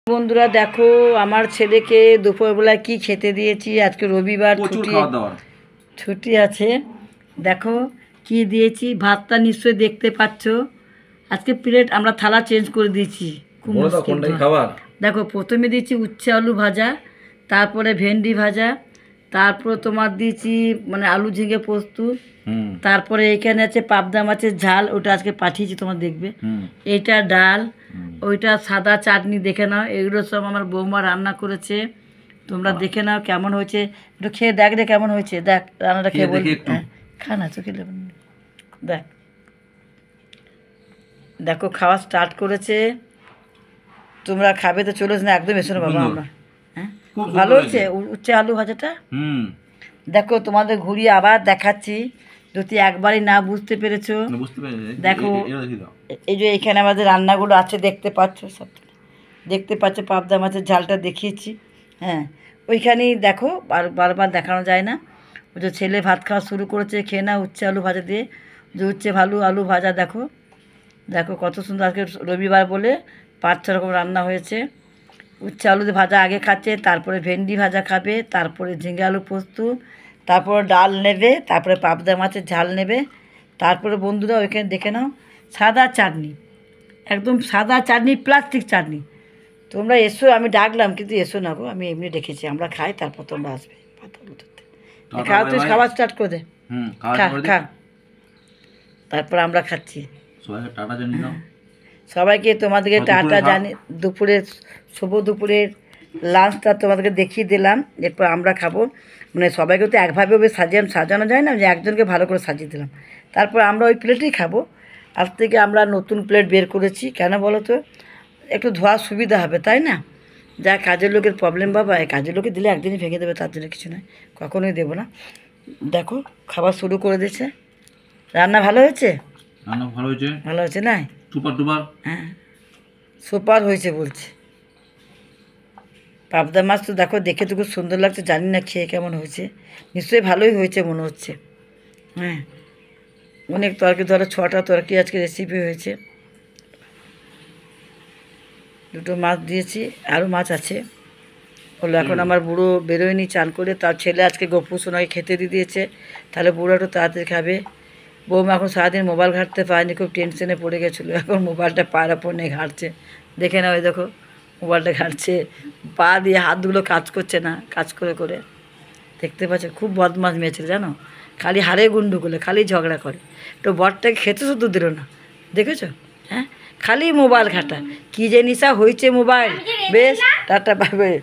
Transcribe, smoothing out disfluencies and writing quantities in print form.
বন্ধুরা দেখো আমার ছেলেকে দুপুরবেলা কি খেতে দিয়েছি। আজকে রবিবার ছুটি আছে। দেখো কি দিয়েছি, ভাতটা নিশ্চয়ই দেখতে পাচ্ছ। আজকে প্লেট আমরা থালা চেঞ্জ করে দিয়েছি, খুব মুশকিল। দেখো প্রথমে দিয়েছি উচ্ছে আলু ভাজা, তারপরে ভেন্ডি ভাজা, তারপরে তোমার দিয়েছি মানে আলু ঝিঙে পোস্ত, তারপরে এখানে আছে পাবদা মাছের ঝাল, ওটা আজকে পাঠিয়েছি তোমার দেখবে। এটা ডাল, ওইটা সাদা চাটনি, দেখে নাও। এগুলো সব আমার বৌমা রান্না করেছে, তোমরা দেখে নাও কেমন হয়েছে। একটু খেয়ে দেখ রে কেমন হয়েছে, দেখ রান্নাটা খেয়ে বল। হ্যাঁ খা না, চোখে দেখ। দেখো খাওয়া স্টার্ট করেছে, তোমরা খাবে তো চলে না, একদম এসো না বাবা আমরা। হ্যাঁ ভালো হয়েছে উচ্ছে আলু ভাজাটা। দেখো তোমাদের ঘুরিয়ে আবার দেখাচ্ছি, যদি একবারই না বুঝতে পেরেছো। দেখো এই যে এখানে আমাদের রান্নাগুলো আছে, দেখতে পাচ্ছ, সব দেখতে পাচ্ছ। পাবদা মাছের ঝালটা দেখিয়েছি, হ্যাঁ ওইখানেই দেখো, বারবার দেখানো যায় না। ওই যে ছেলে ভাত খাওয়া শুরু করেছে, খেয়ে না উচ্ছে আলু ভাজা দিয়ে, যে উচ্ছে আলু ভাজা। দেখো দেখো কত সুন্দর, আজকে রবিবার বলে 5-6 রকম রান্না হয়েছে। উচ্ছে আলু দিয়ে ভাজা আগে খাচ্ছে, তারপরে ভেন্ডি ভাজা খাবে, তারপরে ঝিঙে আলু পোস্ত, তারপরে ডাল নেবে, তারপরে পাবদা মাছের ঝাল নেবে, তারপরে বন্ধুরা ওইখানে দেখে নাও সাদা চাটনি, একদম সাদা চাটনি, প্লাস্টিক চাটনি। তোমরা এসো, আমি ডাকলাম কিন্তু এসো না গো, আমি এমনি ডেকেছি। আমরা খাই, তারপর তোমরা আসবে। খাওয়া, তুই খাওয়া স্টার্ট করে দে, খা খা, তারপর আমরা খাচ্ছি। সবাইকে তোমাদেরকে টাটা জানি, দুপুরের শুভ দুপুরের লাঞ্চটা তোমাদেরকে দেখিয়ে দিলাম। এরপর আমরা খাবো, মানে সবাইকে তো একভাবে সাজানো যায় না, যে একজনকে ভালো করে সাজিয়ে দিলাম, তারপর আমরা ওই প্লেটেই খাবো। আজ থেকে আমরা নতুন প্লেট বের করেছি, কেন বলো তো, একটু ধোয়ার সুবিধা হবে, তাই না? যা কাজের লোকের প্রবলেম বাবা, এই কাজের লোকে দিলে একদিনই ভেঙে দেবে, তার জন্য কিছু নয়, কখনোই দেবো না। দেখো খাবার শুরু করে দিয়েছে। রান্না ভালো হয়েছে, ভালো হয়েছে না? হ্যাঁ সুপার হয়েছে বলছে। পাবদা মাছ তো দেখো দেখে তো খুব সুন্দর লাগছে, জানি না খেয়ে কেমন হয়েছে, নিশ্চয়ই ভালোই হয়েছে মনে হচ্ছে। হ্যাঁ অনেক তরকারি, ধরো 6টা তরকারি আজকে রেসিপি হয়েছে। 2টো মাছ দিয়েছি, আরও মাছ আছে। হলো এখন আমার বুড়ো বেরোয়নি চান করে, তার ছেলে আজকে গপু সোনাকে খেতে দিয়ে দিয়েছে, তাহলে বুড়ো একটু তাড়াতাড়ি খাবে। বৌমা এখন সারাদিন মোবাইল ঘাঁটতে পারেনি, খুব টেনশনে পড়ে গেছিলো, এখন মোবাইলটা পায়ের ওপর নিয়ে ঘাঁটছে। দেখে না, ওই দেখো মোবাইলটা ঘাঁটছে, পা দিয়ে হাতগুলো কাজ করছে না, কাজ করে করে। দেখতে পাচ্ছ খুব বদমাশ মেয়ে ছিল জানো, খালি হারে গুন্ডুগুলো, খালি ঝগড়া করে। তো বরটাকে খেতে শুধু দিল না, দেখেছো? হ্যাঁ খালি মোবাইল ঘাঁটা, কী যে নিশা হয়েছে মোবাইল। বেশ টাটা, বাই বাই।